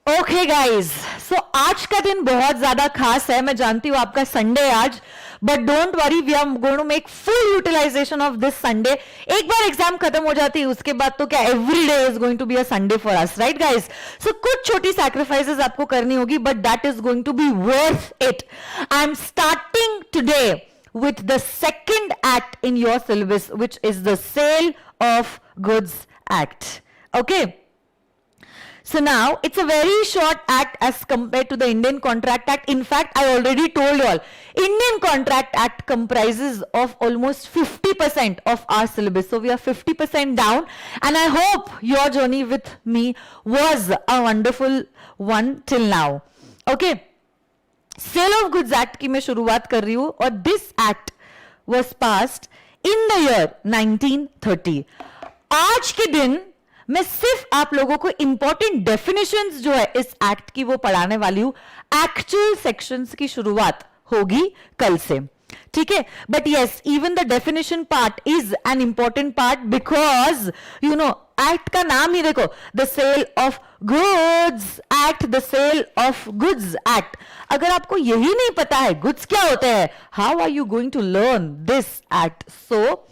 Okay guys, सो आज का दिन बहुत ज्यादा खास है. मैं जानती हूं आपका संडे है आज, but don't worry, we are going to make full utilization of this Sunday. एक बार एग्जाम खत्म हो जाती है उसके बाद तो क्या every day is going to be a Sunday for us, right guys? So कुछ छोटी सैक्रिफाइसेस आपको करनी होगी, but that is going to be worth it. I am starting today with the second act in your syllabus, which is the Sale of Goods Act. Okay? So now, it's a very short act as compared to the Indian Contract Act. In fact, I already told you all, Indian Contract Act comprises of almost 50% of our syllabus. So we are 50% down, and I hope your journey with me was a wonderful one till now. Okay? Sale of goods act की मैं शुरुआत कर रही हूं, और this act was passed in the year 1930. आज के दिन मैं सिर्फ आप लोगों को इंपॉर्टेंट डेफिनेशंस जो है इस एक्ट की वो पढ़ाने वाली हूं. एक्चुअल सेक्शंस की शुरुआत होगी कल से, ठीक है? But yes, even the definition part is an important part, because you know act का नाम ही देखो, the sale of goods act, the sale of goods act. अगर आपको यही नहीं पता है गुड्स क्या होते हैं, how are you going to learn this act? So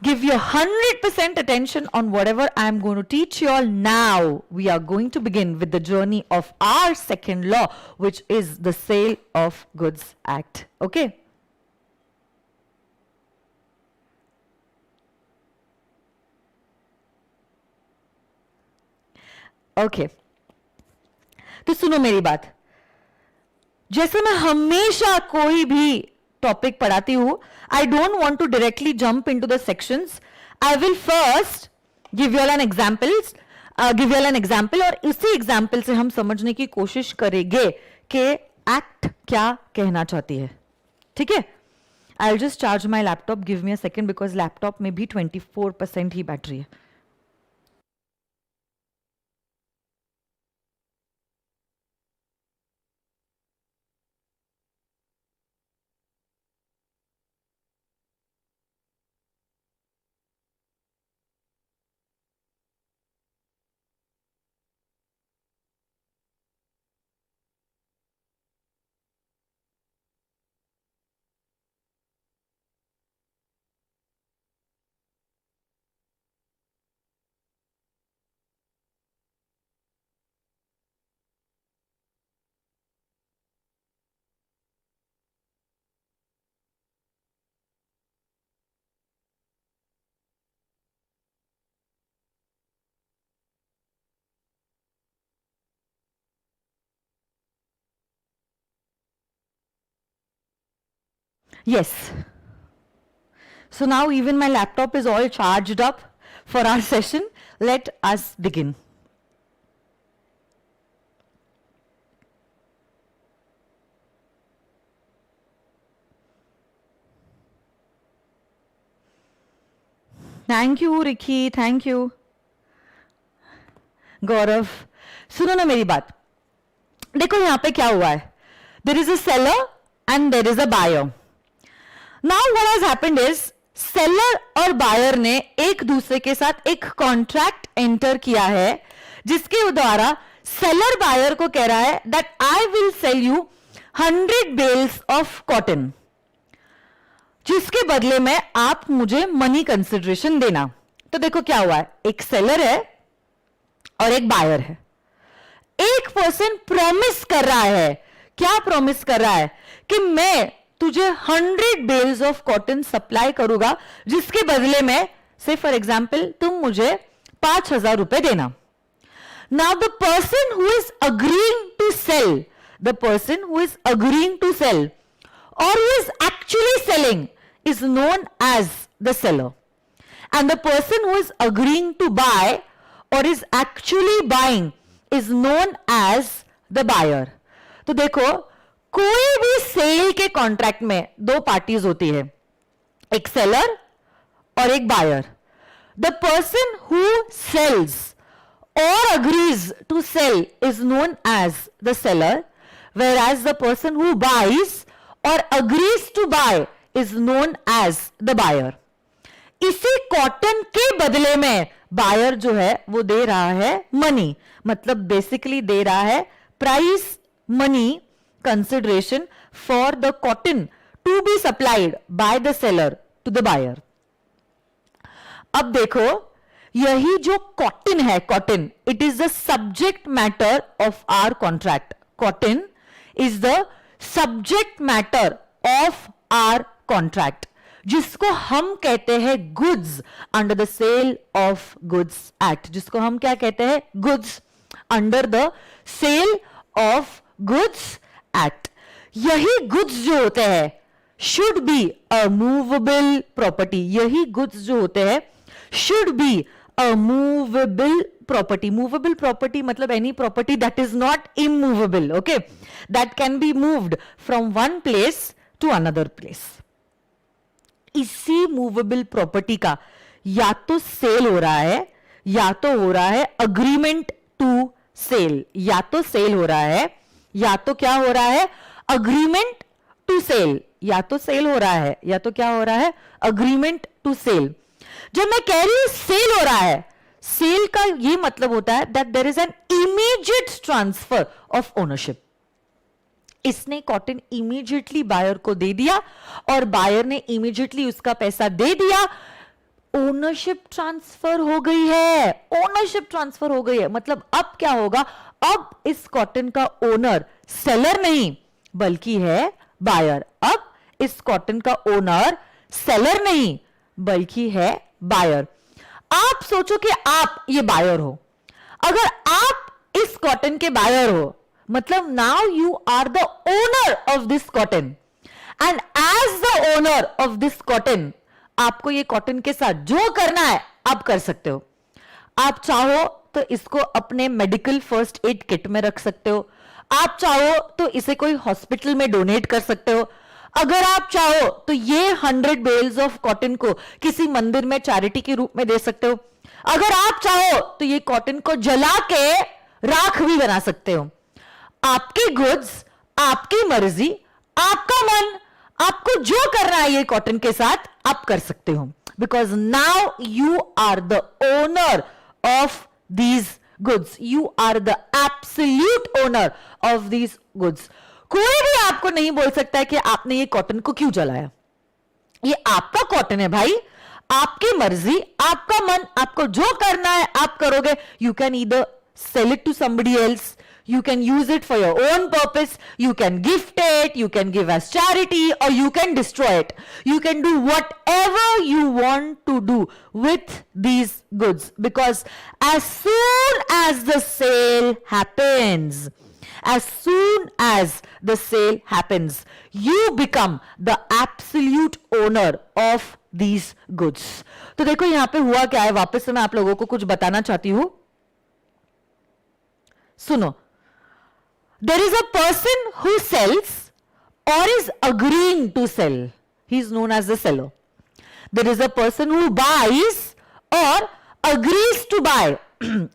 give your 100% attention on whatever I am going to teach you all. Now we are going to begin with the journey of our second law, which is the Sale of Goods Act. Okay? Okay. तो सुनो मेरी बात. जैसे मैं हमेशा कोई भी topic पढ़ाती हूं, I don't want to directly jump into the sections. I will first give you all an example, और इसी एग्जांपल से हम समझने की कोशिश करेंगे कि एक्ट क्या कहना चाहती है. ठीक है? I will just charge my laptop, give me a second, because laptop में भी 24% ही बैटरी है. Yes. So now even my laptop is all charged up for our session. Let us begin. Thank you, Ricky. Thank you. गौरव, सुनो ना मेरी बात. देखो यहां पे क्या हुआ है. There is a seller and there is a buyer. Now what has happened is, seller और बायर ने एक दूसरे के साथ एक कॉन्ट्रैक्ट एंटर किया है, जिसके द्वारा सेलर बायर को कह रहा है that I will sell you 100 bales of cotton, जिसके बदले में आप मुझे मनी कंसिडरेशन देना. तो देखो क्या हुआ है, एक सेलर है और एक बायर है. एक पर्सन प्रॉमिस कर रहा है, क्या प्रॉमिस कर रहा है? कि मैं तुझे 100 बेल्स ऑफ कॉटन सप्लाई करूंगा, जिसके बदले में से फॉर एग्जाम्पल तुम मुझे 5,000 रुपए देना. Now the person who is agreeing to sell, the person who is agreeing to sell और who is actually selling is known as the seller, and the person who is agreeing to buy और is actually buying is known as the buyer. तो देखो, कोई भी cell के contract में दो parties होती है, एक सेलर और एक buyer. The person who sells और agrees to sell is known as the seller, whereas the person who buys और agrees to buy is known as the buyer. इसी कॉटन के बदले में बायर जो है वो दे रहा है मनी, मतलब बेसिकली दे रहा है price money consideration for the cotton to be supplied by the seller to the buyer. अब देखो, यही जो कॉटन है, cotton, it is the subject matter of our contract. Cotton is the subject matter of our contract, जिसको हम कहते हैं goods under the sale of goods act, जिसको हम क्या कहते हैं, goods under the sale of goods act. यही गुड्स जो होते हैं should be a movable property, यही गुड्स जो होते हैं should be a movable property. Movable property मतलब any property that is not immovable, okay, that can be moved from one place to another place. इसी movable property का या तो cell हो रहा है या तो हो रहा है अग्रीमेंट टू सेल, या तो सेल हो रहा है या तो क्या हो रहा है, अग्रीमेंट टू सेल, या तो सेल हो रहा है या तो क्या हो रहा है, अग्रीमेंट टू सेल। जब मैं कह रही हूं सेल हो रहा है, सेल का यह मतलब होता है that there is an immediate transfer of ownership. इसने कॉटन इमीडिएटली बायर को दे दिया और बायर ने इमीडिएटली उसका पैसा दे दिया, ओनरशिप ट्रांसफर हो गई है, ओनरशिप ट्रांसफर हो गई है। मतलब अब क्या होगा, अब इस कॉटन का ओनर सेलर नहीं बल्कि है बायर। अब इस कॉटन का ओनर सेलर नहीं बल्कि है बायर। आप सोचो कि आप ये बायर हो, अगर आप इस कॉटन के बायर हो, मतलब now you are the owner of this cotton and as the owner of this cotton आपको ये कॉटन के साथ जो करना है आप कर सकते हो। आप चाहो तो इसको अपने मेडिकल फर्स्ट एड किट में रख सकते हो, आप चाहो तो इसे कोई हॉस्पिटल में डोनेट कर सकते हो, अगर आप चाहो तो ये 100 बेल्स ऑफ कॉटन को किसी मंदिर में चैरिटी के रूप में दे सकते हो, अगर आप चाहो तो ये कॉटन को जला के राख भी बना सकते हो। आपकी गुड्स, आपकी मर्जी, आपका मन, आपको जो करना है ये कॉटन के साथ आप कर सकते हो, because now you are the owner of these goods, you are the absolute owner of these goods. कोई भी आपको नहीं बोल सकता है कि आपने ये कॉटन को क्यों जलाया, ये आपका कॉटन है भाई, आपकी मर्जी, आपका मन, आपको जो करना है आप करोगे। You can either sell it to somebody else, you can use it for your own purpose, you can gift it, you can give as charity, or you can destroy it. You can do whatever you want to do with these goods, because as soon as the sale happens, as soon as the sale happens, you become the absolute owner of these goods. तो देखो यहां पे हुआ क्या है, वापस से मैं आप लोगों को कुछ बताना चाहती हूं, सुनो। There is a person who sells or is agreeing to sell. He is known as the seller. There is a person who buys or agrees to buy.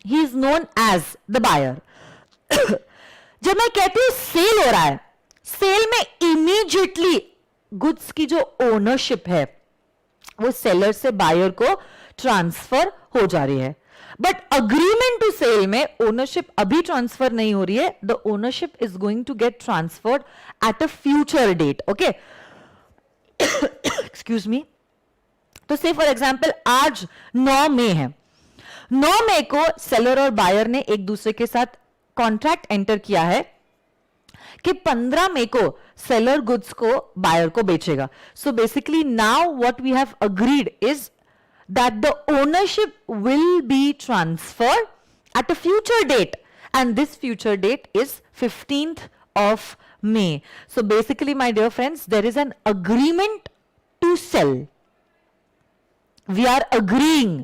He is known as the buyer. जब मैं कहती हूं cell हो रहा है, cell में immediately goods की जो ओनरशिप है वो सेलर से बायर को ट्रांसफर हो जा रही है। बट अग्रीमेंट टू सेल में ओनरशिप अभी ट्रांसफर नहीं हो रही है, the ownership is going to get transferred at a future date, okay, excuse me. तो से फॉर एग्जांपल आज 9 मई है, 9 मई को सेलर और बायर ने एक दूसरे के साथ कॉन्ट्रैक्ट एंटर किया है कि 15 मई को सेलर गुड्स को बायर को बेचेगा। So basically now what we have agreed is that the ownership will be transferred at a future date, and this future date is 15th of May. So basically my dear friends, there is an agreement to sell. We are agreeing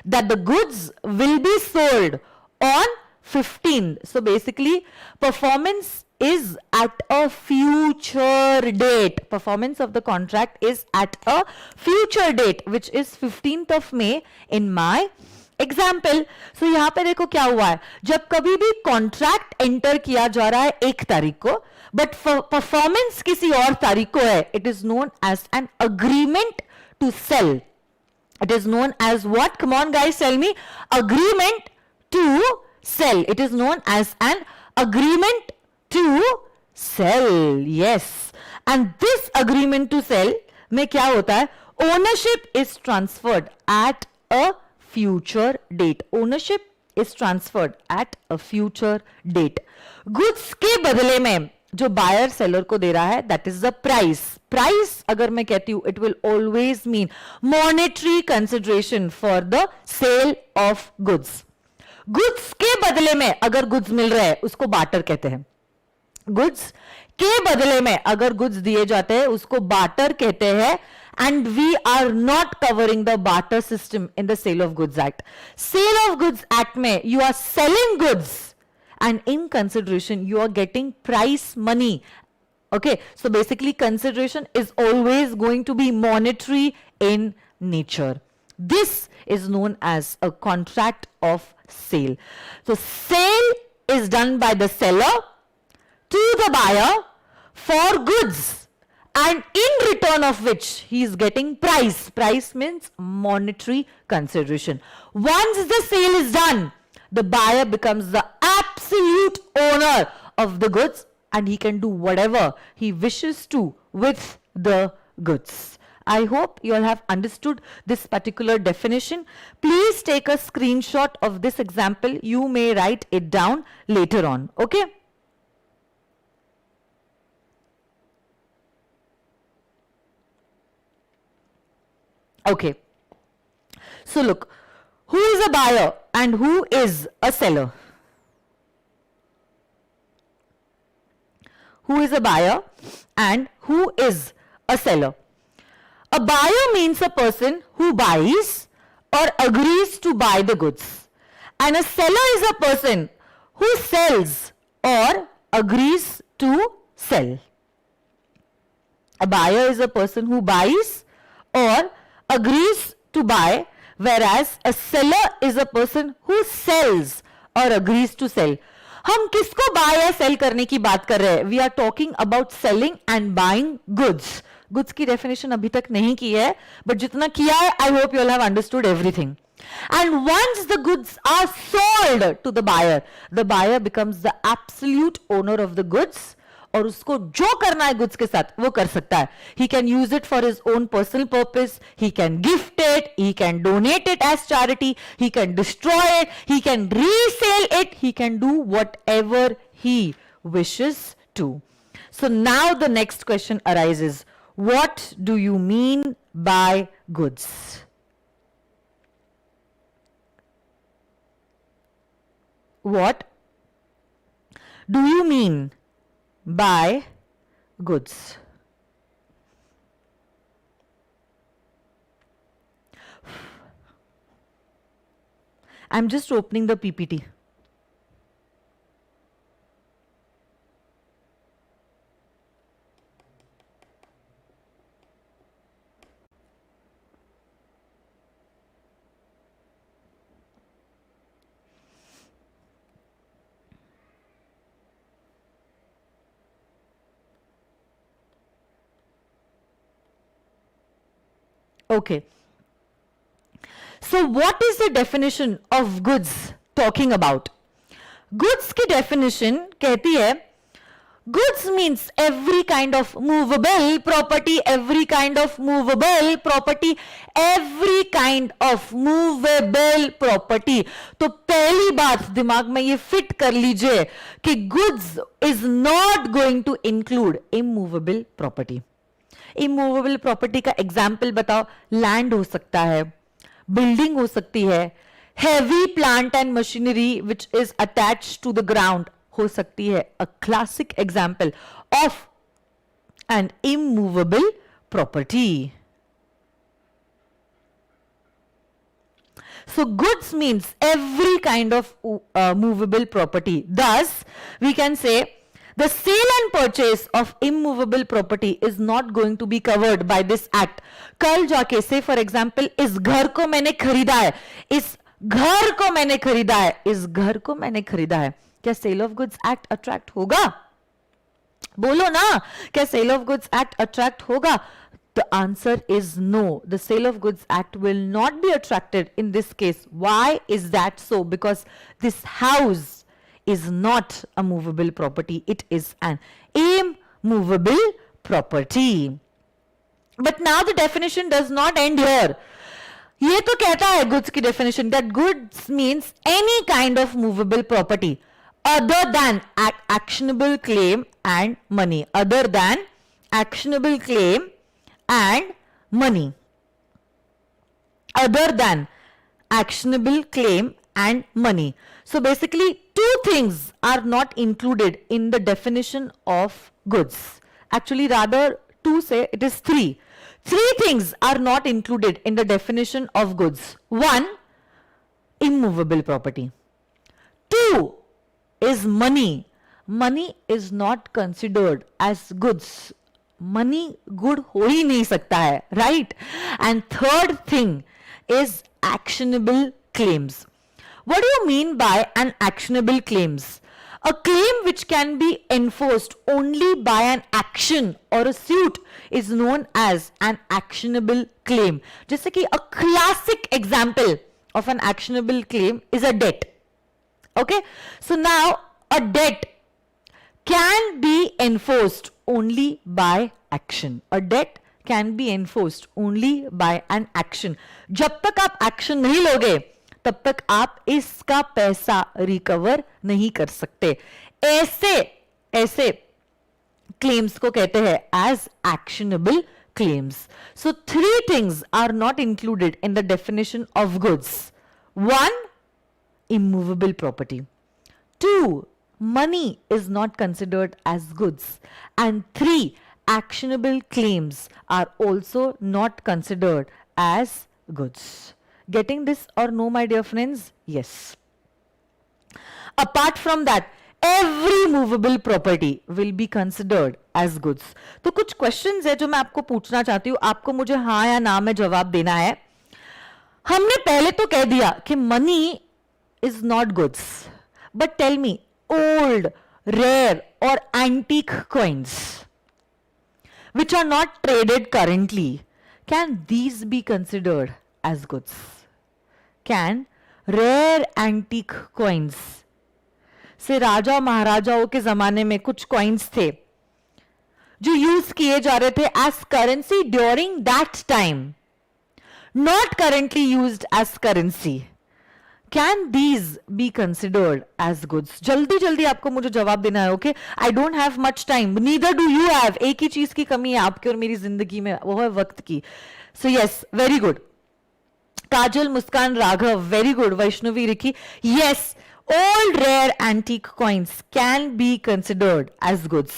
that the goods will be sold on 15th. So basically performance is at a future date. Performance of the contract is at a future date, which is 15th of May in my example. So यहाँ पे देखो क्या हुआ है, जब कभी भी contract enter किया जा रहा है 1 तारीख को, बट परफॉर्मेंस किसी और तारीख को है, it is known as an agreement to sell. It is known as what? Come on guys, tell me. Agreement to sell. It is known as an agreement to sell. Yes. And this agreement to sell में क्या होता है? Ownership is transferred at a future date. Ownership is transferred at a future date. Goods के बदले में जो buyer seller को दे रहा है, that is the price. Price अगर मैं कहती हूं, it will always mean monetary consideration for the sale of goods. Goods के बदले में अगर goods मिल रहे हैं, उसको barter कहते हैं. Goods के बदले में अगर goods दिए जाते हैं, उसको barter कहते हैं. And we are not covering the barter system in the Sale of Goods Act. Sale of Goods Act में you are selling goods and in consideration you are getting price money. Okay, so basically consideration is always going to be monetary in nature. This is known as a contract of sale. So sale is done by the seller to the buyer for goods, and in return of which he is getting price. Price means monetary consideration. Once the sale is done, the buyer becomes the absolute owner of the goods and he can do whatever he wishes to with the goods. I hope you all have understood this particular definition. Please take a screenshot of this example. You may write it down later on. Okay? Okay, so look, who is a buyer and who is a seller? Who is a buyer and who is a seller? A buyer means a person who buys or agrees to buy the goods, and a seller is a person who sells or agrees to sell. A buyer is a person who buys or agrees to buy, whereas a seller is a person who sells or agrees to sell. हम किसको buy या sell करने की बात कर रहे हैं? We are talking about selling and buying goods. Goods की definition अभी तक नहीं की है, but जितना किया है, I hope you all have understood everything. And once the goods are sold to the buyer becomes the absolute owner of the goods. और उसको जो करना है goods के साथ वो कर सकता है. He can use it for his own personal purpose. He can gift it. He can donate it as charity. He can destroy it. He can resell it. He can do whatever he wishes to. So now the next question arises. What do you mean by goods? What do you mean by goods? I'm just opening the PPT. Okay. So what is the definition of goods talking about? Goods की definition कहती है, goods means every kind of movable property, every kind of movable property, every kind of movable property. तो पहली बात दिमाग में ये fit कर लीजिए कि goods is not going to include immovable property. Immovable property का एग्जाम्पल बताओ. लैंड हो सकता है, बिल्डिंग हो सकती है, heavy plant and machinery which is attached to the ground हो सकती है. A classic example of an immovable property. So goods means every kind of movable property. Thus, we can say the sale and purchase of immovable property is not going to be covered by this act. कल जाके say for example, इस घर को मैंने खरीदा है, इस घर को मैंने खरीदा है, इस घर को मैंने खरीदा है. क्या sale of goods act attract होगा? बोलो ना, क्या sale of goods act attract होगा? The answer is no. The Sale of Goods Act will not be attracted in this case. Why is that so? Because this house is not a movable property. It is an immovable property. But now the definition does not end here. ये तो कहता है goods की definition that goods means any kind of movable property other than actionable claim and money. Other than actionable claim and money. Other than actionable claim and money. So basically, two things are not included in the definition of goods. Actually, rather, two say it is three. Three things are not included in the definition of goods. One, immovable property. Two is money. Money is not considered as goods. Money good हो ही नहीं सकता है, right? And third thing is actionable claims. What do you mean by an actionable claims? A claim which can be enforced only by an action or a suit is known as an actionable claim. जैसे कि a classic example of an actionable claim is a debt. Okay, so now a debt can be enforced only by action. A debt can be enforced only by an action. जब तक आप action नहीं लोगे तब तक आप इसका पैसा रिकवर नहीं कर सकते. ऐसे claims को कहते हैं as actionable claims. So three things are not included in the definition of goods. One, immovable property. Two, money is not considered as goods. And three, actionable claims are also not considered as goods. Getting this or no, my dear friends? Yes. Apart from that, every movable property will be considered as goods. तो कुछ questions है जो मैं आपको पूछना चाहती हूँ. आपको मुझे हाँ या ना में जवाब देना है. हमने पहले तो कह दिया कि money is not goods. But tell me, old, rare or antique coins which are not traded currently, can these be considered as goods? Can rare antique coins से राजा महाराजाओं के जमाने में कुछ कॉइन्स थे जो यूज किए जा रहे थे as currency during that time, not currently used as currency, can these be considered as goods? जल्दी जल्दी आपको मुझे जवाब देना है. Okay, I don't have much time, neither do you हैव. एक ही चीज की कमी है आपकी और मेरी जिंदगी में, वो है वक्त की. So yes, very good. Kajal, Muskan, Raghav, very good. Vaishnavi, Ricky, yes, old rare antique coins can be considered as goods.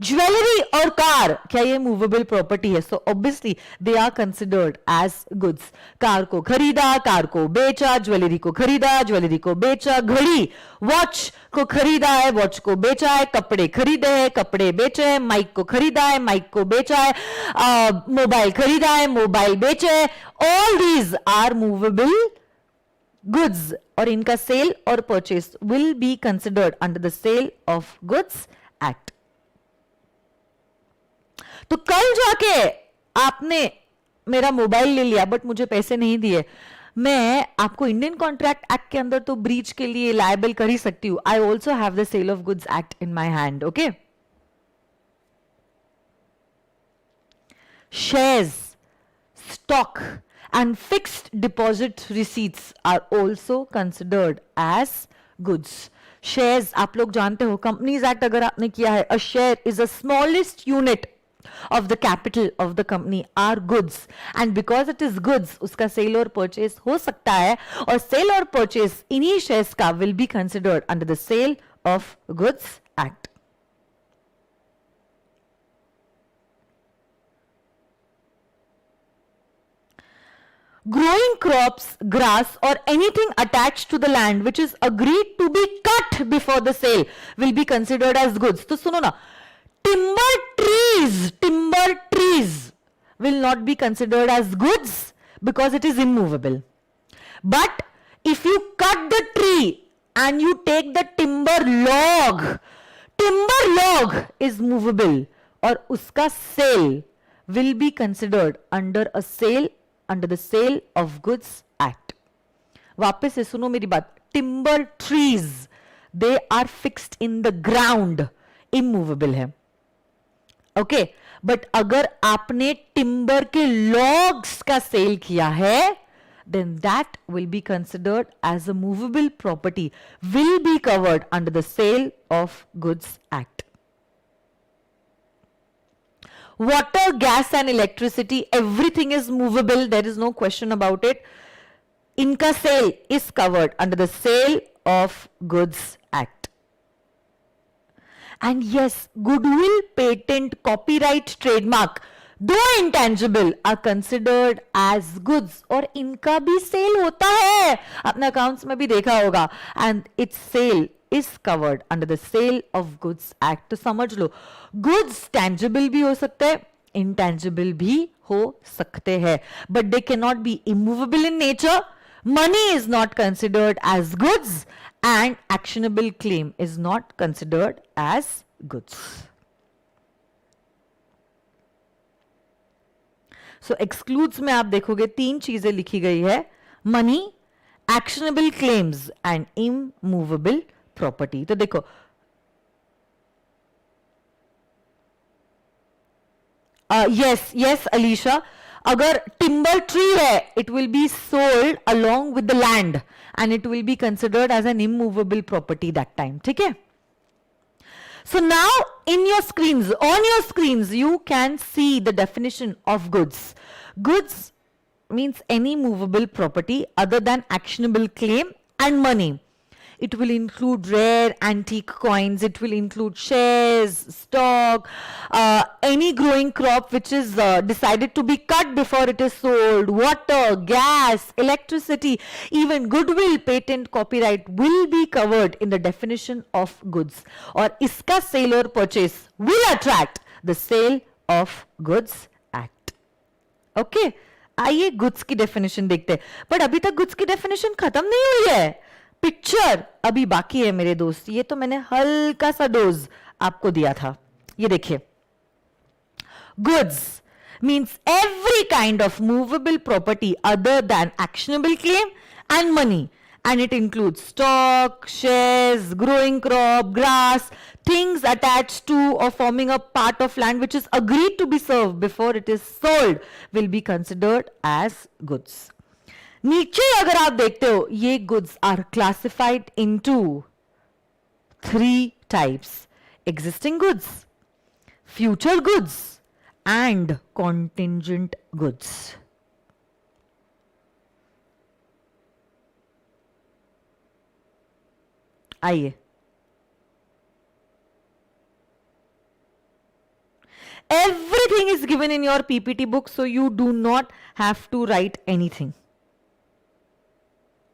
Jewelry और कार, क्या ये मूवेबल प्रॉपर्टी है? So obviously they are considered as goods. Car को खरीदा, कार को बेचा, ज्वेलरी को खरीदा, ज्वेलरी को बेचा, घड़ी, वॉच को खरीदा है, वॉच को बेचा है, कपड़े खरीदे हैं, कपड़े बेचे हैं, माइक को खरीदा है, माइक को बेचा है, मोबाइल खरीदा है, मोबाइल बेचे है. All these are movable goods और इनका सेल और purchase will be considered under the Sale of Goods Act. तो कल जाके आपने मेरा मोबाइल ले लिया बट मुझे पैसे नहीं दिए, मैं आपको इंडियन कॉन्ट्रैक्ट एक्ट के अंदर तो ब्रीच के लिए लायबल कर ही सकती हूं. I also have the sale of goods act in my hand. Okay, shares, stock and fixed deposit receipts are also considered as goods. Shares, आप लोग जानते हो, Companies Act अगर आपने किया है, a share is the smallest unit of the capital of the company are goods, and because it is goods, उसका sale और purchase हो सकता है, और sale और purchase इन्हीं shares का will be considered under the Sale of Goods Act. Growing crops, grass or anything attached to the land which is agreed to be cut before the sale will be considered as goods. तो सुनो ना, timber trees will not be considered as goods because it is immovable. But if you cut the tree and you take the timber log is movable और उसका sale will be considered under the Sale of Goods Act. वापस से सुनो मेरी बात. Timber trees, they are fixed in the ground, immovable है. Okay but अगर आपने टिम्बर के लॉग्स का सेल किया है, then that will be considered as a movable property, will be covered under the Sale of Goods Act. Water, gas and electricity, everything is movable, there is no question about it. इनका sale is covered under the Sale of Goods Act. And yes, goodwill, patent, copyright, trademark, though intangible, are considered as goods. और इनका भी cell होता है, अपने accounts में भी देखा होगा. And its sale is covered under the Sale of Goods Act. तो समझ लो, goods tangible भी हो सकते हैं, intangible भी हो सकते हैं, but they cannot be immovable in nature. Money is not considered as goods and actionable claim is not considered as goods. So excludes में आप देखोगे तीन चीजें लिखी गई है, money, actionable claims and immovable property. तो देखो yes Alicia, अगर टिम्बर ट्री है, it will be sold along with the land and it will be considered as an immovable property that time. ठीक है. So now in your screens, on your screens, you can see the definition of goods. Goods means any movable property other than actionable claim and money. It will include rare antique coins, it will include shares, stock, any growing crop which is decided to be cut before it is sold, water, gas, electricity, even goodwill, patent, copyright will be covered in the definition of goods. और इसका sale or purchase will attract the Sale of Goods Act. Okay? आइए goods की definition देखते हैं. but अभी तक goods की definition खत्म नहीं हुई है. पिक्चर अभी बाकी है मेरे दोस्त. ये तो मैंने हल्का सा डोज आपको दिया था. ये देखिए, goods means every kind of movable property other than actionable claim and money, and it includes stock, shares, growing crop, grass, things attached to or forming a part of land which is agreed to be served before it is sold will be considered as goods. नीचे अगर आप देखते हो, ये goods are classified into 3 types: existing goods, future goods and contingent goods. आइए, everything is given in your PPT book, so you do not have to write anything.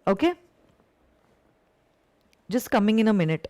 Okay? Just coming in a minute.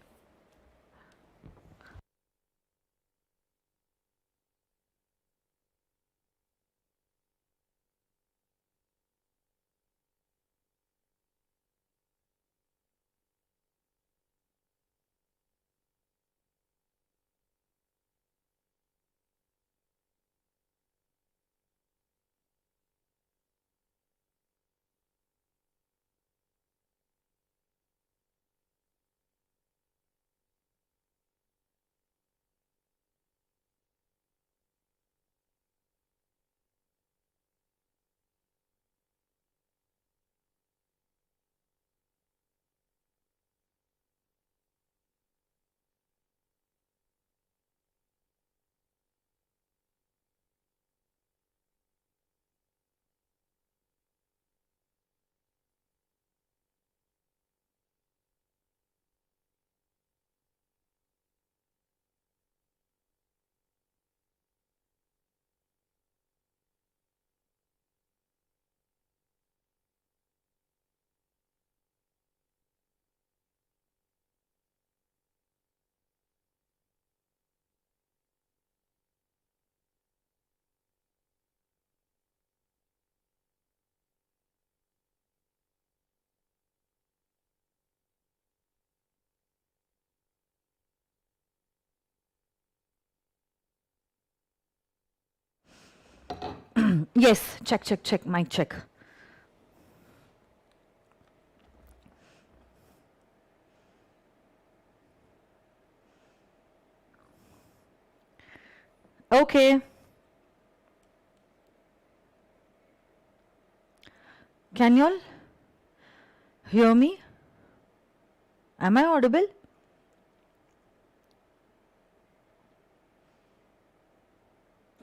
Yes, check, mic check. Okay. Can you all hear me? Am I audible?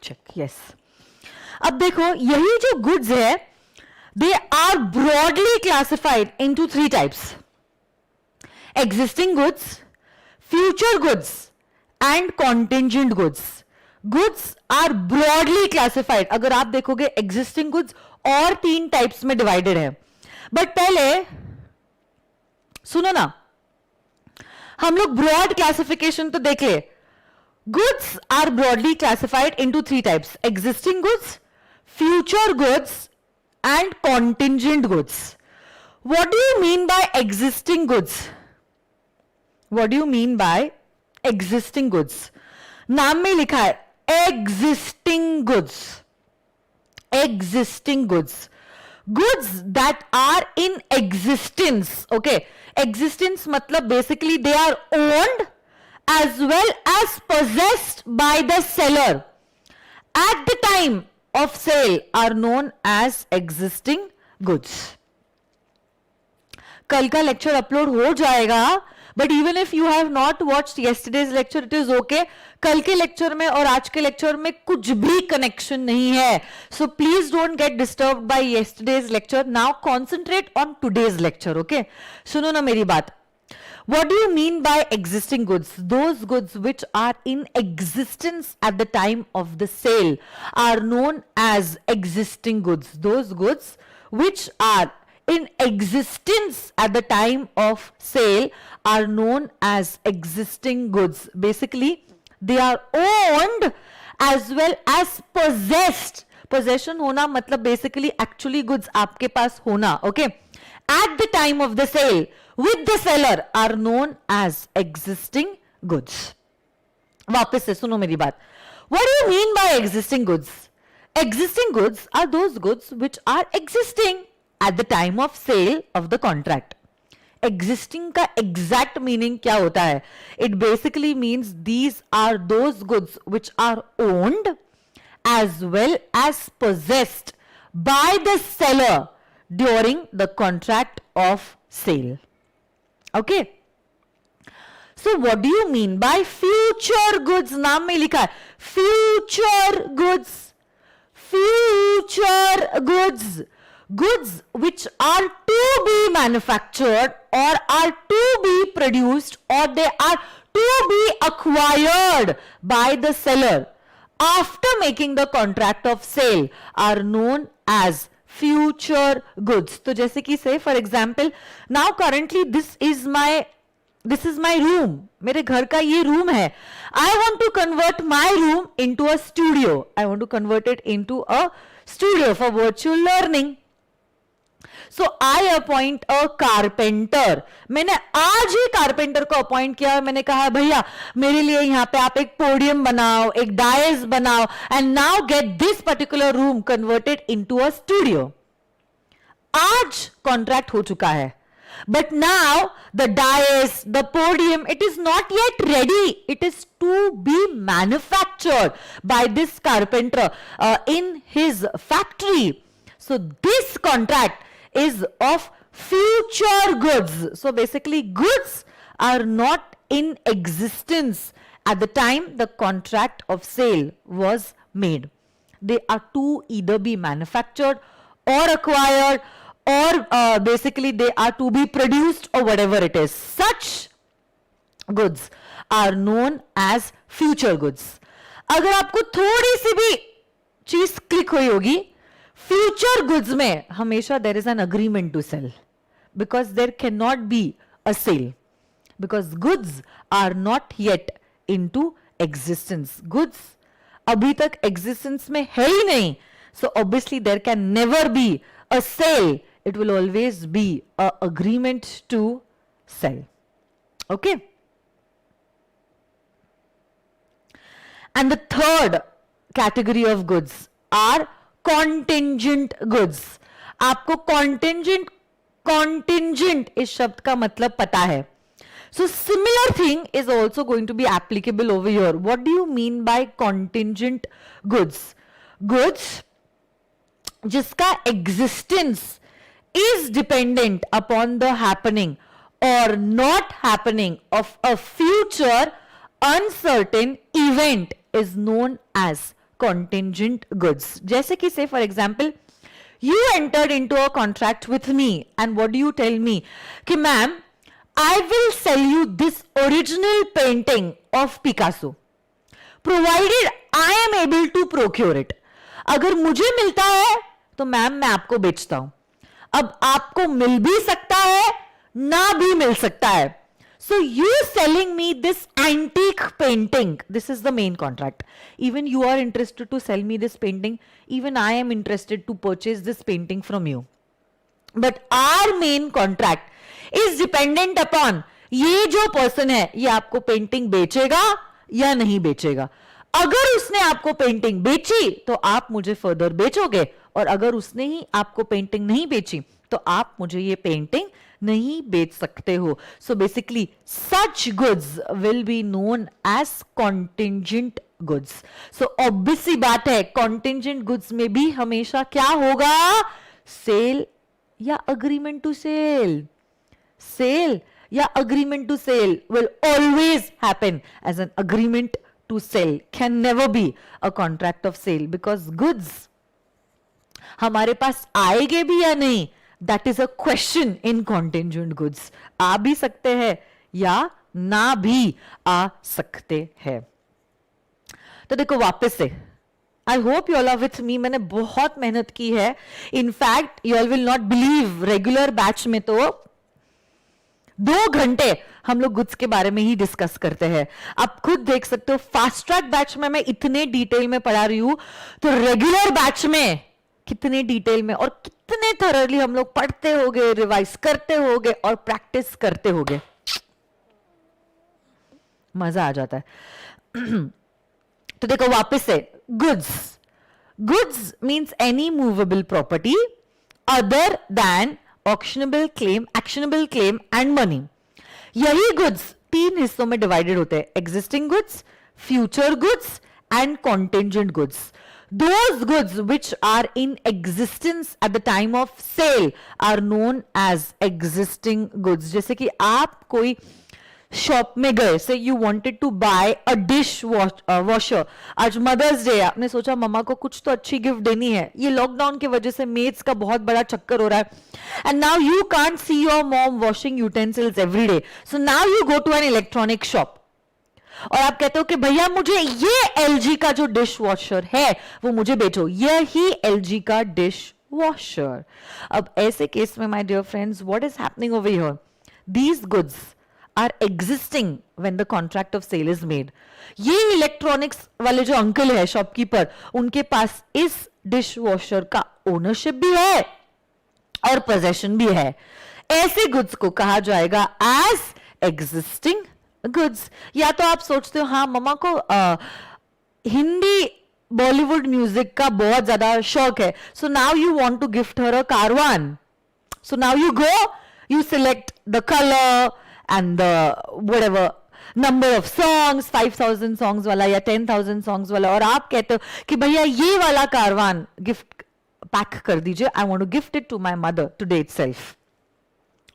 Check, yes. अब देखो, यही जो goods है, they are broadly classified into 3 types: existing goods, future goods, and contingent goods. Goods are broadly classified. अगर आप देखोगे existing goods और 3 types में divided है. But पहले सुनो ना, हम लोग broad classification तो देख ले. Goods are broadly classified into 3 types: existing goods, future goods, and contingent goods. What do you mean by existing goods? What do you mean by existing goods? नाम में लिखा है existing goods. Existing goods. Goods that are in existence. Okay. Existence मतलब basically they are owned as well as possessed by the seller at the time of sale are known as existing goods. कल का lecture upload हो जाएगा, but even if you have not watched yesterday's lecture it is okay. कल के lecture में और आज के लेक्चर में कुछ भी कनेक्शन नहीं है, so please don't get disturb by yesterday's lecture. Now concentrate on today's lecture. Okay, सुनो ना मेरी बात. What do you mean by existing goods? Those goods which are in existence at the time of the sale are known as existing goods. Those goods which are in existence at the time of sale are known as existing goods. Basically, they are owned as well as possessed. Possession होना मतलब basically actually goods आपके पास होना. Okay. At the time of the sale with the seller are known as existing goods. वापस से सुनो मेरी बात. What do you mean by existing goods? Existing goods are those goods which are existing at the time of sale of the contract. Existing का exact meaning क्या होता है? It basically means these are those goods which are owned as well as possessed by the seller during the contract of sale. Okay. So what do you mean by future goods? नाम में लिखा है future goods. Future goods. Goods which are to be manufactured or are to be produced or they are to be acquired by the seller after making the contract of sale are known as future goods. तो जैसे कि say for example, now currently this is my room. मेरे घर का ये room है. I want to convert my room into a studio. I want to convert it into a studio for virtual learning. So I appoint a carpenter. मैंने आज ही carpenter को appoint किया. मैंने कहा भैया मेरे लिए यहाँ पे आप एक पोडियम बनाओ, एक डायस बनाओ, and now get this particular room converted into a studio. आज कॉन्ट्रैक्ट हो चुका है. But now the dais, the podium, it is not yet ready. It is to be manufactured by this carpenter in his factory. So this contract is of future goods. So basically goods are not in existence at the time the contract of sale was made. They are to either be manufactured or acquired or basically they are to be produced or whatever it is. Such goods are known as future goods. अगर आपको थोड़ी सी भी चीज click हुई होगी, future goods में हमेशा there is an agreement to sell because there can not be a sale because goods are not yet into existence. Goods अभी तक एग्जिस्टेंस में है ही नहीं, so obviously there can never be a sale. It will always be a agreement to sell. Okay. And the third category of goods are contingent goods. आपको contingent इस शब्द का मतलब पता है। So similar thing is also going to be applicable over here. What do you mean by contingent goods? Goods जिसका existence is dependent upon the happening or not happening of a future uncertain event is known as contingent goods. जैसे कि say for example, you entered into a contract with me and what do you tell me कि ma'am I will sell you this original painting of Picasso provided I am able to procure it. अगर मुझे मिलता है तो ma'am मैं आपको बेचता हूं। अब आपको मिल भी सकता है ना भी मिल सकता है। So you selling me this antique painting, this is the main contract. Even you are interested to sell me this painting, even I am interested to purchase this painting from you. But our main contract is dependent upon ये जो person है ये आपको painting बेचेगा या नहीं बेचेगा। अगर उसने आपको पेंटिंग बेची तो आप मुझे फर्दर बेचोगे, और अगर उसने ही आपको पेंटिंग नहीं बेची तो आप मुझे ये पेंटिंग नहीं बेच सकते हो। So basically such goods will be known as contingent goods. So obvious सी बात है कॉन्टिंजेंट गुड्स में भी हमेशा क्या होगा, सेल या अग्रीमेंट टू सेल। Sale या agreement to sale will always happen as an agreement to sell, can never be a contract of sale because goods हमारे पास आएंगे भी या नहीं, that is a question in contingent goods। आ भी सकते हैं या ना भी आ सकते हैं। तो देखो वापस से I hope you all are with me, मैंने बहुत मेहनत की है। In fact you all will not believe regular batch में तो 2 घंटे हम लोग गुड्स के बारे में ही डिस्कस करते हैं। आप खुद देख सकते हो फास्ट ट्रैक बैच में मैं इतने डिटेल में पढ़ा रही हूं, तो रेगुलर बैच में कितने डिटेल में और कितने थरली हम लोग पढ़ते होंगे, रिवाइज करते होंगे और प्रैक्टिस करते होंगे, मजा आ जाता है। तो देखो वापस से goods means any movable property other than ऑक्शनेबल claim, actionable claim and money. यही गुड्स 3 हिस्सों में डिवाइडेड होते हैं, existing goods, future goods and contingent goods. Those goods which are in existence at the time of sale are known as existing goods। जैसे कि आप कोई shop में गए, say you wanted to buy a dish washer, आज mother's day, आपने सोचा मम्मा को कुछ तो अच्छी गिफ्ट देनी है, ये लॉकडाउन की वजह से मेड्स का बहुत बड़ा चक्कर हो रहा है, and now you can't see your mom washing utensils every day, so now you go to an electronic shop और आप कहते हो कि भैया मुझे ये एलजी का जो डिश वॉशर है वो मुझे बेचो, यही एलजी का डिश वॉशर। अब ऐसे केस में my dear friends what is happening over here, these goods are existing when the contract of sale is made। ये इलेक्ट्रॉनिक्स वाले जो अंकल है शॉपकीपर, उनके पास इस डिश वॉशर का ओनरशिप भी है और पोजेशन भी है। ऐसे गुड्स को कहा जाएगा एज एग्जिस्टिंग गुड्स। या तो आप सोचते हो हाँ मम्मा को हिंदी बॉलीवुड म्यूजिक का बहुत ज्यादा शौक है, so now you want to gift her a Carvaan, so now you go, you select the color and the whatever number of songs, 5,000 songs वाला या 10,000 songs वाला, और आप कहते हो कि भैया ये वाला कारवान गिफ्ट पैक कर दीजिए, I want to gift it to my mother today itself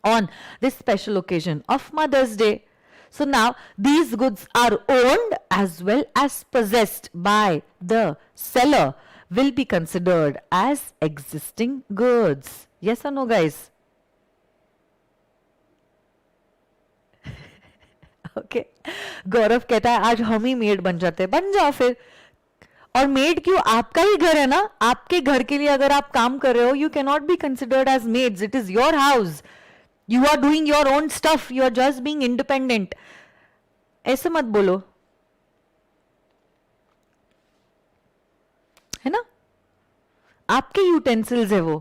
on this special occasion of Mother's Day. So now these goods are owned as well as possessed by the seller, will be considered as existing goods. Yes or no guys? Okay Gaurav कहता है आज हम he made बन जाते हैं, बन जाओ फिर। और मेड क्यों, आपका ही घर है ना, आपके घर के लिए अगर आप काम कर रहे हो, you can not be considered as maids, it is your house, you are doing your own stuff, you are just being independent. ऐसे मत बोलो, है ना, आपके यूटेंसिल्स है वो,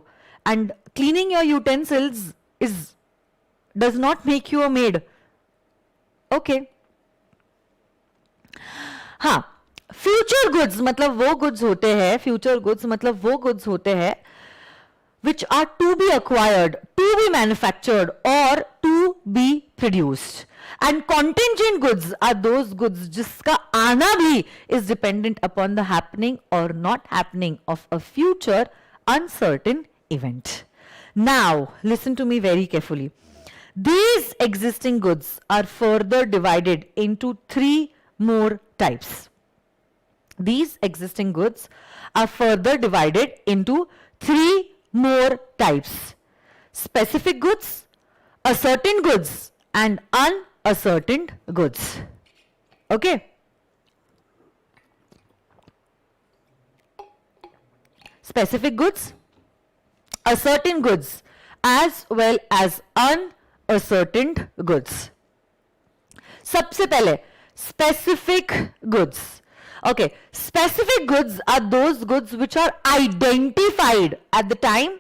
and cleaning your utensils is does not make you a maid. Okay हाँ, future goods मतलब वो गुड्स होते हैं, फ्यूचर गुड्स मतलब वो गुड्स होते हैं which are to be acquired, to be manufactured or to be produced. And contingent goods are those goods जिसका आना भी is dependent upon the happening or not happening of a future uncertain event. Now, listen to me very carefully. These existing goods are further divided into three more types. These existing goods are further divided into three more types: specific goods, ascertain goods, and unascertained goods. Okay? Specific goods, ascertain goods, as well as unascertained goods. सबसे पहले specific goods. Okay, specific goods are those goods which are identified at the time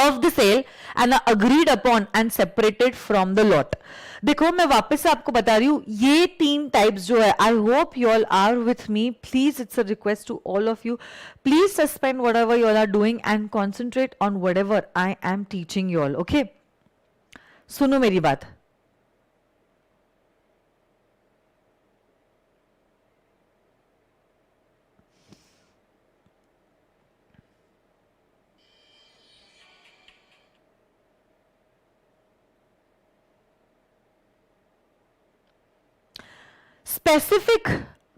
of the sale and are agreed upon and separated from the lot. देखो मैं वापस से आपको बता रही हूं, ये तीन टाइप्स जो है, I hope you all are with me. Please, it's a request to all of you, please suspend whatever you all are doing and concentrate on whatever I am teaching you all. Okay, सुनो मेरी बात. Specific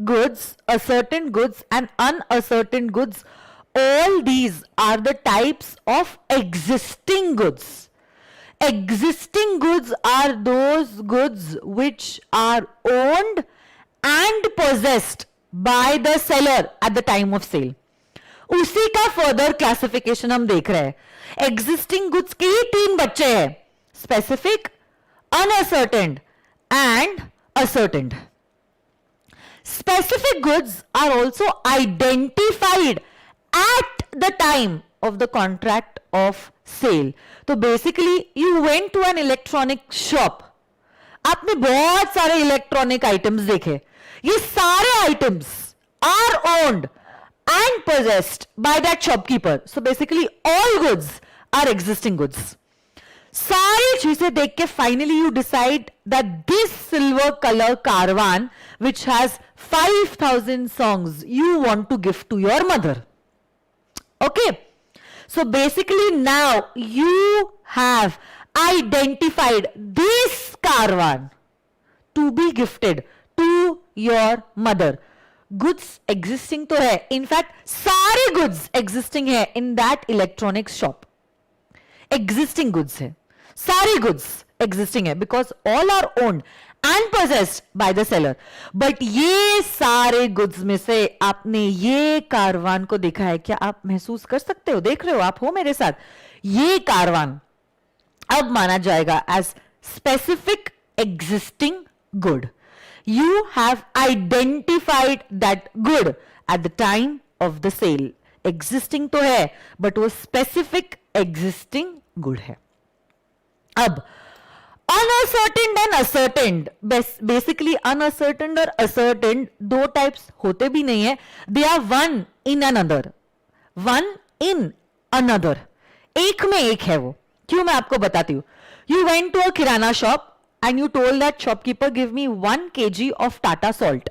goods, ascertain goods, and unascertain goods, all these are the types of existing goods. Existing goods are those goods which are owned and possessed by the seller at the time of sale. उसी का further classification हम देख रहे हैं. Existing goods के ही तीन बच्चे हैं: specific, unascertained and ascertained. Specific goods are also identified at the time of the contract of sale. तो basically you went to an electronic shop. आपने बहुत सारे इलेक्ट्रॉनिक आइटम्स देखे. ये सारे items are owned and possessed by that shopkeeper. So basically all goods are existing goods. सारी चीजें देख के finally you decide that this silver colour Carvaan which has 5,000 songs you want to give to your mother. Okay, so basically now you have identified this caravan to be gifted to your mother. Goods existing तो है, in fact सारे goods existing है in that electronics shop. Existing goods है, सारे goods existing है because all are owned and possessed by the seller. But ये सारे goods में से आपने ये कारवान को देखा है क्या? आप महसूस कर सकते हो, देख रहे हो, आप हो मेरे साथ. ये कारवान अब माना जाएगा as specific existing good. You have identified that good at the time of the sale. Existing तो है but वो specific existing good है. अब unascertained and ascertained, basically unascertained और ascertained दो टाइप्स होते भी नहीं है. They are one in another. One in another. एक में एक है वो. क्यों? मैं आपको बताती हूँ. You went to a kirana shop and you told that shopkeeper, give me 1 kg of Tata salt.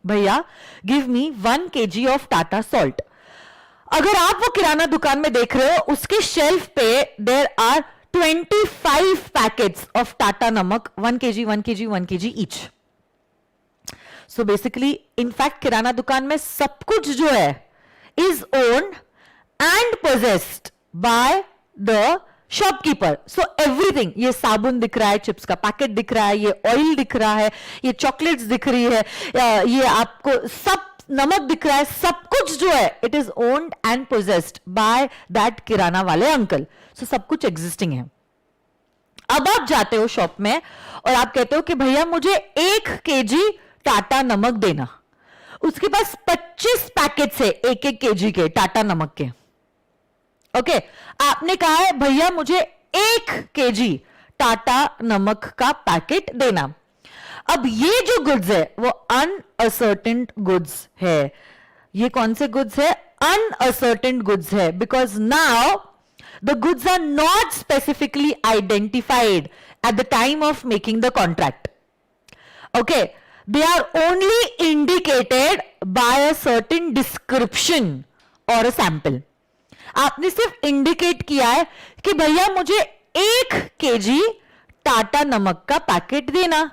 भैया, give me 1 kg of Tata salt. अगर आप वो किराना दुकान में देख रहे हो, उसके शेल्फ पे there are 25 packets of Tata नमक, 1 kg 1 kg 1 kg each. So basically in fact kirana दुकान में सब कुछ जो है is owned and possessed by the shopkeeper. So everything, ये साबुन दिख रहा है, चिप्स का पैकेट दिख रहा है, ये ऑयल दिख रहा है, ये चॉकलेट्स दिख रही है, ये आपको सब नमक दिख रहा है, सब कुछ जो है it is owned and possessed by that kirana वाले अंकल. सो सब कुछ एग्जिस्टिंग है. अब आप जाते हो शॉप में और आप कहते हो कि भैया मुझे 1 kg टाटा नमक देना. उसके पास 25 पैकेट्स है 1-1 kg के टाटा नमक के. ओके, आपने कहा है भैया मुझे 1 kg टाटा नमक का पैकेट देना. अब ये जो गुड्स है वो अनअसर्टेन गुड्स है. ये कौन से गुड्स है? अनअसर्टेन गुड्स है, because now the goods are not specifically identified at the time of making the contract. Okay, they are only indicated by a certain description or a sample. आपने सिर्फ indicate किया है कि भैया मुझे 1 kg Tata नमक का पैकेट देना.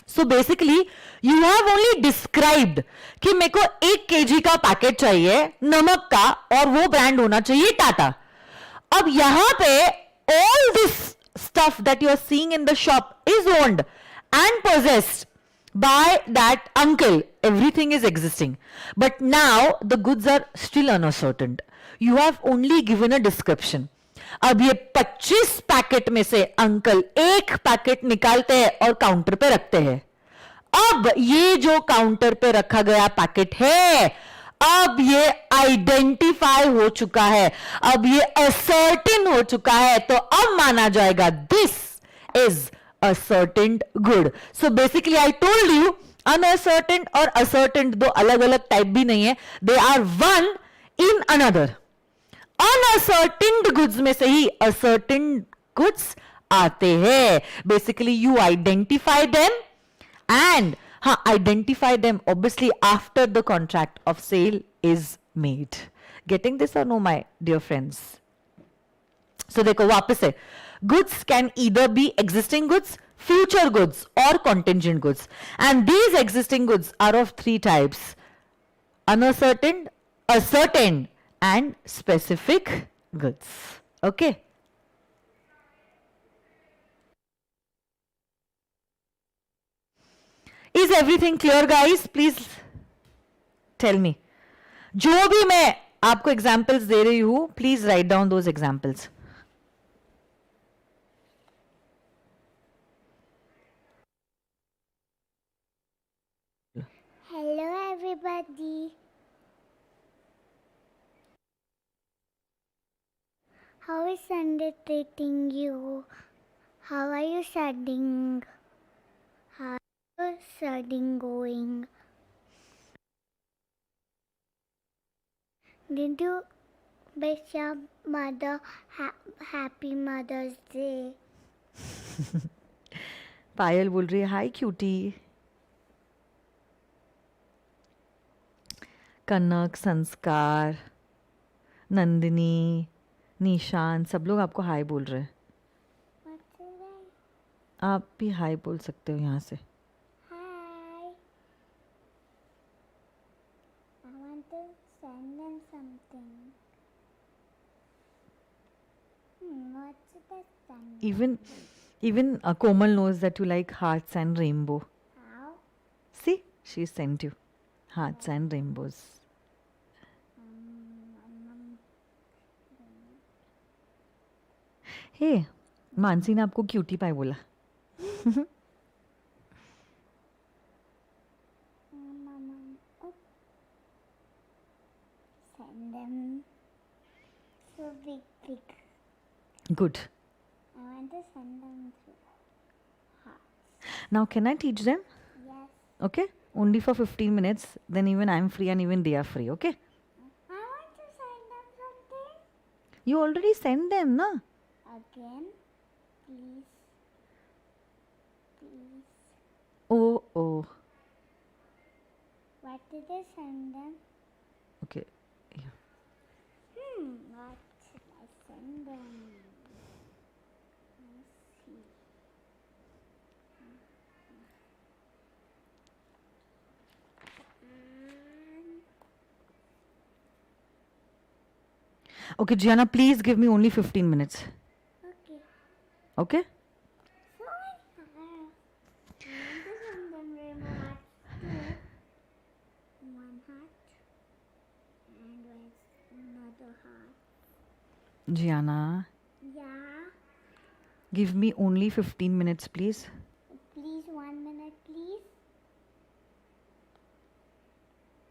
So basically you have only described कि मेरे को 1 kg का पैकेट चाहिए नमक का और वो ब्रांड होना चाहिए टाटा. अब यहां पे all this stuff that you are seeing in the shop is owned and possessed by that uncle. Everything is existing, but now the goods are still unascertain. You have only given a description. अब ये 25 packet में से uncle 1 packet निकालते हैं और counter पे रखते हैं. अब ये जो काउंटर पे रखा गया पैकेट है, अब ये आइडेंटिफाई हो चुका है, अब ये असर्टेन हो चुका है, तो अब माना जाएगा this is a certain good. So basically I told you unascertain और ascertain दो अलग अलग टाइप भी नहीं है, they are one in another. Unascertain goods में से ही ascertain goods आते हैं. Basically you identify them and identify them obviously after the contract of sale is made. Getting this or no, my dear friends? So देखो वापस से, goods can either be existing goods, future goods or contingent goods, and these existing goods are of 3 types: unascertain, ascertain and specific goods. Okay, is everything clear guys? Please tell me. जो भी मैं आपको examples दे रही हूं, please write down those examples. Hello everybody. How is Sunday treating you? How are you studying? How is your studying going? Did you wish your mother happy Mother's Day? पायल बोल रही है हाय cutie. कनक, संस्कार, नंदिनी, निशान, सब लोग आपको हाय बोल रहे हैं. आप भी हाय बोल सकते हो यहाँ से. Hi. I want to send them something. What's the send? Even Komal knows that you like hearts and rainbow. How? See, she sent you hearts and rainbows. हे मानसी ने आपको क्यूटी पाई बोला. Send them so big. Good. I want to send them through hearts. Now can I teach them? Yes. Okay, only for 15 minutes, then even I'm free and even they are free. Okay, I want to send them something. you already sent them na. Again, please. Oh, What did I send them? okay, yeah. What should I send them? Let's see. Okay, Gianna, please give me only 15 minutes. Okay. Okay. So I want to send them rainbow hearts too. 1 heart. And where's another heart? Gianna, Yeah. give me only 15 minutes, please. Please, 1 minute, please.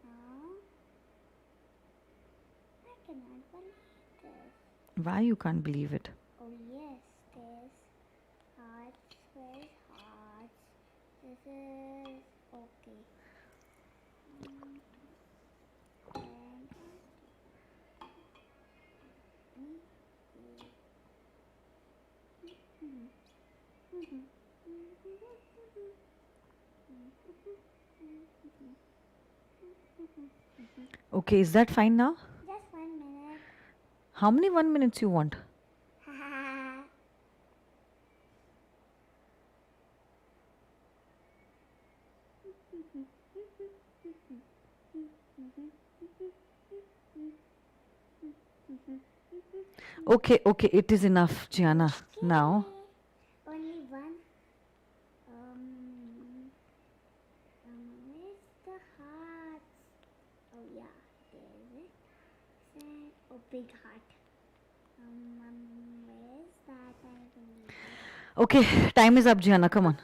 No. I cannot believe this. Why you can't believe it? Oh yes, there's hearts. Where's hearts? This is okay. Okay, is that fine now? Just 1 minute. How many 1 minutes you want? Okay, okay, it is enough, Gianna. Now, Only one. Where's the hearts? Oh yeah, there's it. Oh, big heart. Where's that? I don't know. okay, time is up, Gianna. Come on.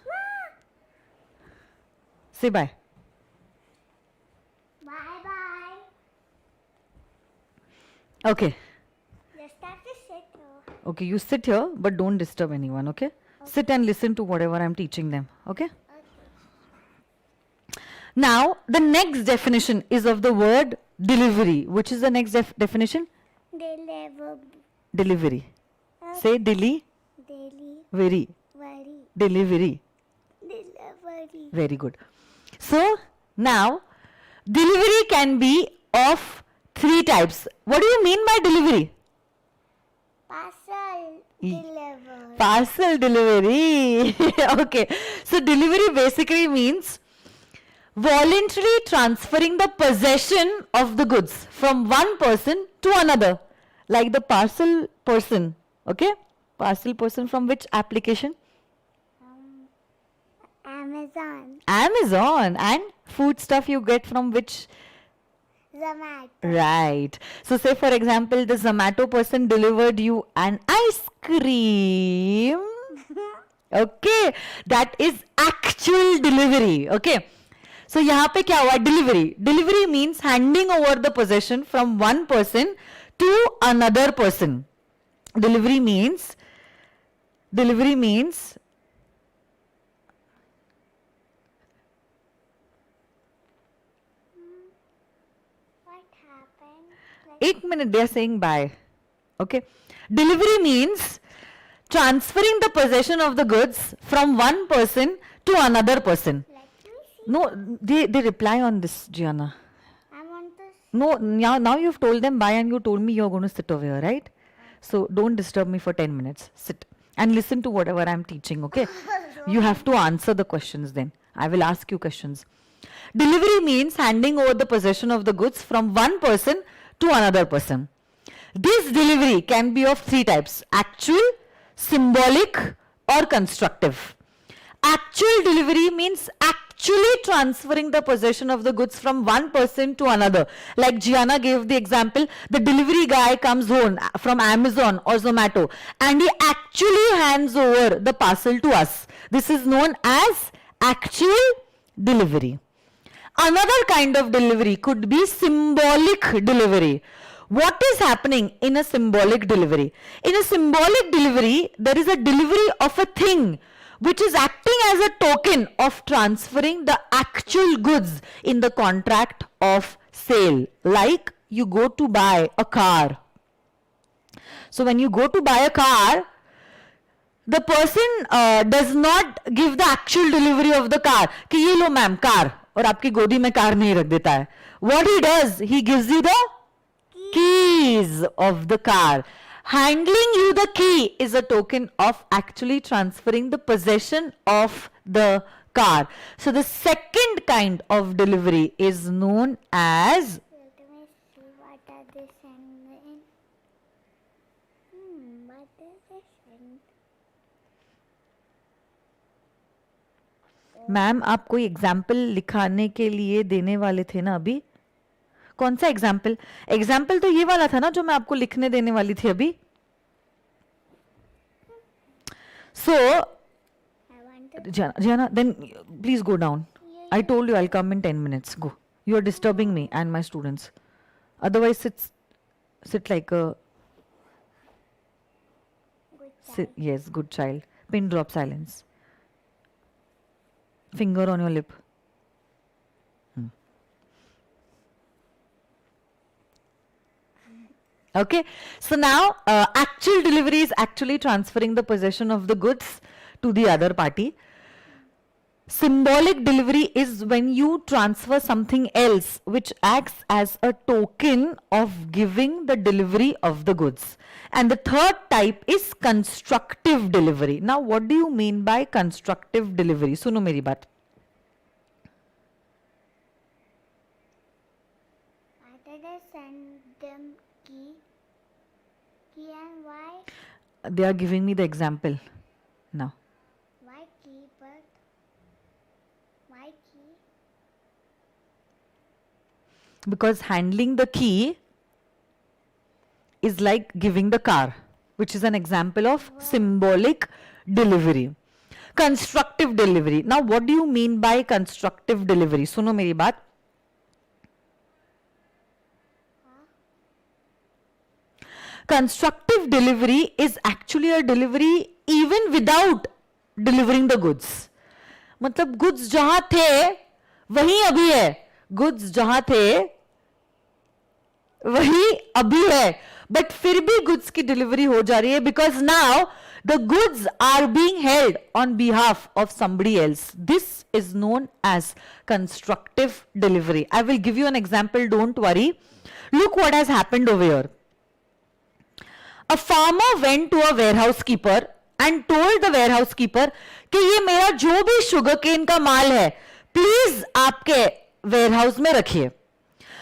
Say bye. Bye bye. Okay, Just have to sit. okay, you sit here, but don't disturb anyone, okay? Sit and listen to whatever I'm teaching them, okay? Okay. Now, the next definition is of the word delivery. Which is the next definition? Deliver. Delivery. Say Daily. delivery. Very. Delivery. Delivery. Very good. So, now, delivery can be of 3 types. What do you mean by delivery? Parcel. Deliver. Parcel delivery. Okay. So, delivery basically means voluntarily transferring the possession of the goods from one person to another. Like the parcel person. Okay? Parcel person from which application? Amazon. Amazon. And food stuff you get from which? Zomato. Right. So say for example, the Zomato person delivered you an ice cream. Okay. That is actual delivery. Okay. So यहाँ पे क्या हुआ? Delivery. Delivery means handing over the possession from one person to another person. Delivery means What happened? 8 minutes they are saying bye. Okay. Delivery means transferring the possession of the goods from one person to another person. Let me see. No, they reply on this, Gianna. I want this. No, now you've told them bye and you told me you're going to sit over here, right? So don't disturb me for 10 minutes. Sit and listen to whatever I'm teaching, okay? You have to answer the questions then. I will ask you questions. Delivery means handing over the possession of the goods from one person to another person. This delivery can be of 3 types: actual, symbolic, or constructive. Actual delivery means actually transferring the possession of the goods from one person to another. Like Gianna gave the example, the delivery guy comes home from Amazon or Zomato and he actually hands over the parcel to us. This is known as actual delivery. Another kind of delivery could be symbolic delivery. What is happening in a symbolic delivery? In a symbolic delivery, there is a delivery of a thing which is acting as a token of transferring the actual goods in the contract of sale. Like you go to buy a car. So when you go to buy a car, the person does not give the actual delivery of the car. कि ये लो ma'am car, और आपकी गोदी में car नहीं रख देता है. What he does, he gives you the keys of the car. Handling you the key is a token of actually transferring the possession of the car. So the second kind of delivery is known as Let me see what are they sending. What is they send? Ma'am आप कोई example लिखाने के लिए देने वाले थे ना अभी, कौन सा एग्जाम्पल? एग्जाम्पल तो ये वाला था ना जो मैं आपको लिखने देने वाली थी अभी. So, Jana, then please go down. I told you I'll come in 10 minutes. Go. You are disturbing me and my students. Otherwise, sit like a yes, good child. Pin drop silence. Finger on your lip. Okay, so now actual delivery is actually transferring the possession of the goods to the other party. Symbolic delivery is when you transfer something else which acts as a token of giving the delivery of the goods. And the third type is constructive delivery. Now, what do you mean by constructive delivery? Suno meri baat. After they send them key and why? They are giving me the example now. Why key, but why key? Because handling the key is like giving the car, which is an example of symbolic delivery. Constructive delivery. Now, what do you mean by constructive delivery? Suno meri baat. Constructive delivery is actually a delivery even without delivering the goods. मतलब goods जहां थे वही अभी है, goods जहां थे वही अभी है, but फिर भी goods की delivery हो जा रही है because now the goods are being held on behalf of somebody else. This is known as constructive delivery. I will give you an example, don't worry. Look what has happened over here. A farmer went to a warehouse keeper and told the warehouse keeper कि ये मेरा जो भी sugar cane का माल है please आपके warehouse में रखिए.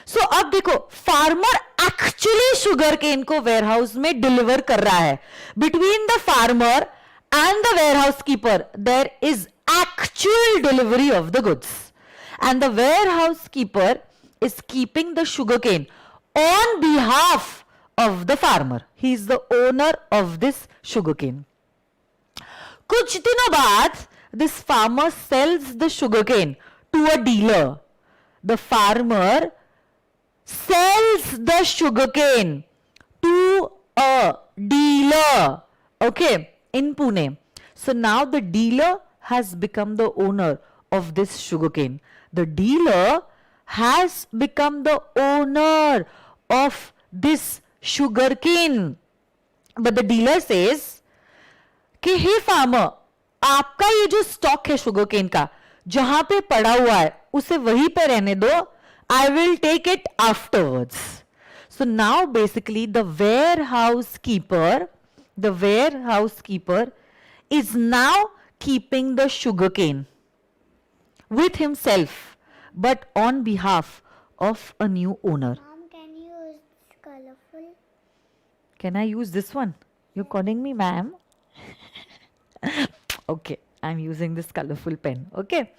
सो अब देखो फार्मर एक्चुअली शुगर केन को वेयरहाउस में डिलीवर कर रहा है. Between the farmer and the warehouse keeper there is actual delivery of the goods and the warehouse keeper is keeping the sugar cane on behalf of the farmer. He is the owner of this sugarcane. कुछ दिनों बाद this farmer sells the sugarcane to a dealer. The farmer sells the sugarcane to a dealer, okay, in Pune. So now the dealer has become the owner of this sugarcane. The dealer has become the owner of this sugarcane. But the dealer says कि हे farmer, आपका ये जो stock है sugarcane का जहां पे पड़ा हुआ है उसे वहीं पे रहने दो, I will take it afterwards. So now basically the warehouse keeper is now keeping the sugarcane with himself but on behalf of a new owner. Mom, can you use colorful? Can I use this one? You're calling me ma'am? Okay, I'm using this colorful pen. Okay.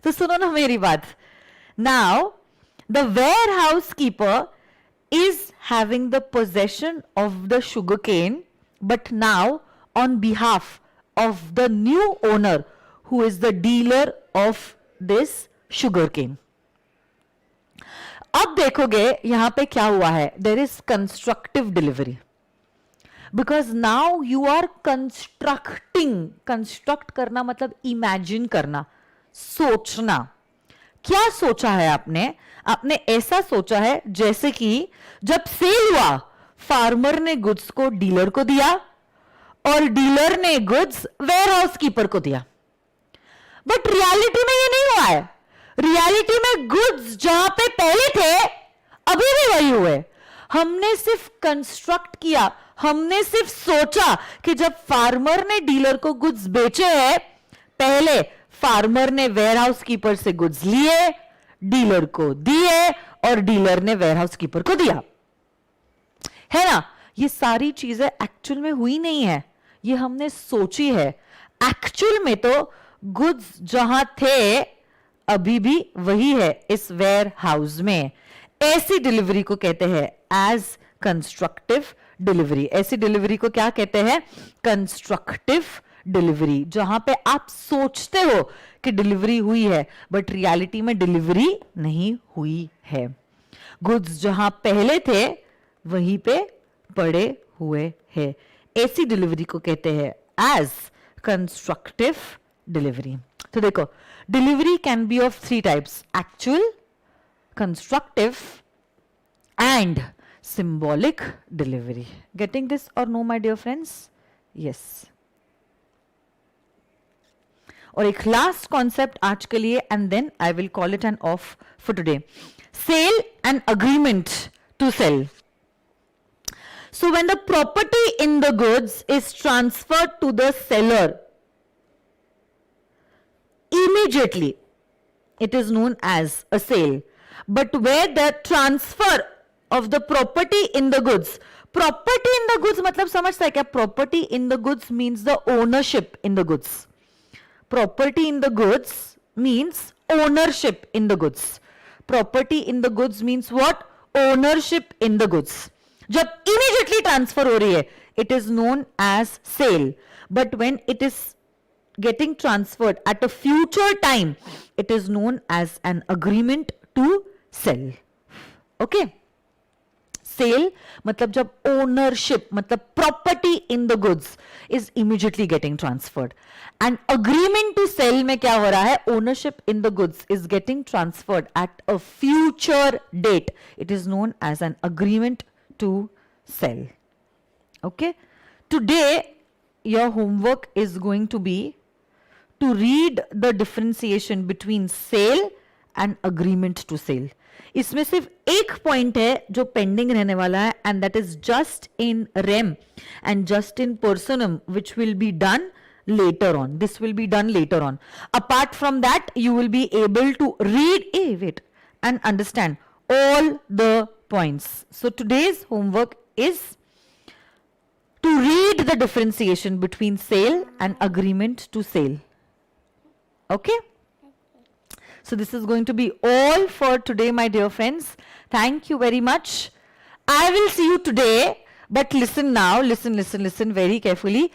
So suno na meri baat. Now, the warehouse keeper is having the possession of the sugarcane, but now on behalf of the new owner who is the dealer of this sugarcane. अब देखोगे यहां पे क्या हुआ है. There is constructive delivery. Because now you are constructing. Construct करना मतलब imagine करना, सोचना. क्या सोचा है आपने? आपने ऐसा सोचा है जैसे कि जब सेल हुआ फार्मर ने गुड्स को डीलर को दिया और डीलर ने गुड्स वेयरहाउस कीपर को दिया. बट रियलिटी में ये नहीं हुआ है. रियलिटी में गुड्स जहां पे पहले थे अभी भी वही हुए. हमने सिर्फ कंस्ट्रक्ट किया, हमने सिर्फ सोचा कि जब फार्मर ने डीलर को गुड्स बेचे हैं, पहले फार्मर ने वेयरहाउस कीपर से गुड्स लिए, डीलर को दिए और डीलर ने वेयरहाउस कीपर को दिया. है ना? ये सारी चीजें एक्चुअल में हुई नहीं है, ये हमने सोची है. एक्चुअल में तो गुड्स जहां थे अभी भी वही है इस वेयर हाउस में. ऐसी डिलीवरी को कहते हैं एज कंस्ट्रक्टिव डिलीवरी। ऐसी डिलीवरी को क्या कहते हैं? कंस्ट्रक्टिव डिलीवरी, जहां पे आप सोचते हो कि डिलीवरी हुई है बट रियलिटी में डिलीवरी नहीं हुई है। गुड्स जहां पहले थे वहीं पे पड़े हुए हैं। ऐसी डिलीवरी को कहते हैं एज कंस्ट्रक्टिव डिलीवरी। तो देखो, delivery can be of 3 types: actual, constructive and symbolic delivery. Getting this or no, my dear friends? Yes. और एक लास्ट कॉन्सेप्ट आज के लिए, and then I will call it an off for today. Sale and agreement to sell. So when the property in the goods is transferred to the seller, immediately it is known as a sale. But where the transfer of the property in the goods, property in the goods मतलब समझता है क्या? Property in the goods means the ownership in the goods. Property in the goods means ownership in the goods. Property in the goods means what? Ownership in the goods. जब immediately transfer हो रही है, it is known as sale. But when it is getting transferred at a future time, it is known as an agreement to sell. Okay? Sale मतलब जब ownership मतलब property in the goods is immediately getting transferred. And agreement to sell में क्या हो रहा है? Ownership in the goods is getting transferred at a future date. It is known as an agreement to sell. Okay? Today your homework is going to be to read the differentiation between sale and agreement to sale. इसमें सिर्फ एक point है जो pending रहने वाला है, and that is just in rem and just in personam, which will be done later on. This will be done later on. Apart from that, you will be able to read and understand all the points. So today's homework is to read the differentiation between sale and agreement to sale. Okay? So this is going to be all for today, my dear friends. Thank you very much. I will see you today, but listen now, listen very carefully.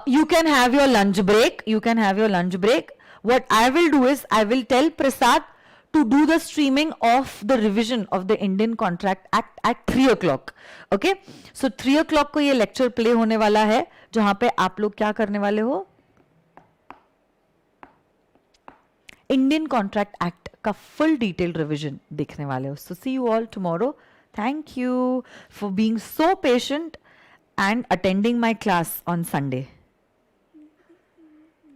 You can have your lunch break. You can have your lunch break. What I will do is I will tell Prasad to do the streaming of the revision of the Indian Contract Act at 3 o'clock. Okay? So 3 o'clock को ये lecture play होने वाला है, जहाँ पे आप लोग क्या करने वाले हो? इंडियन कॉन्ट्रैक्ट एक्ट का फुल डिटेल रिवीजन देखने वाले हो. So see you all tomorrow. Thank you for being so patient and attending my class on Sunday.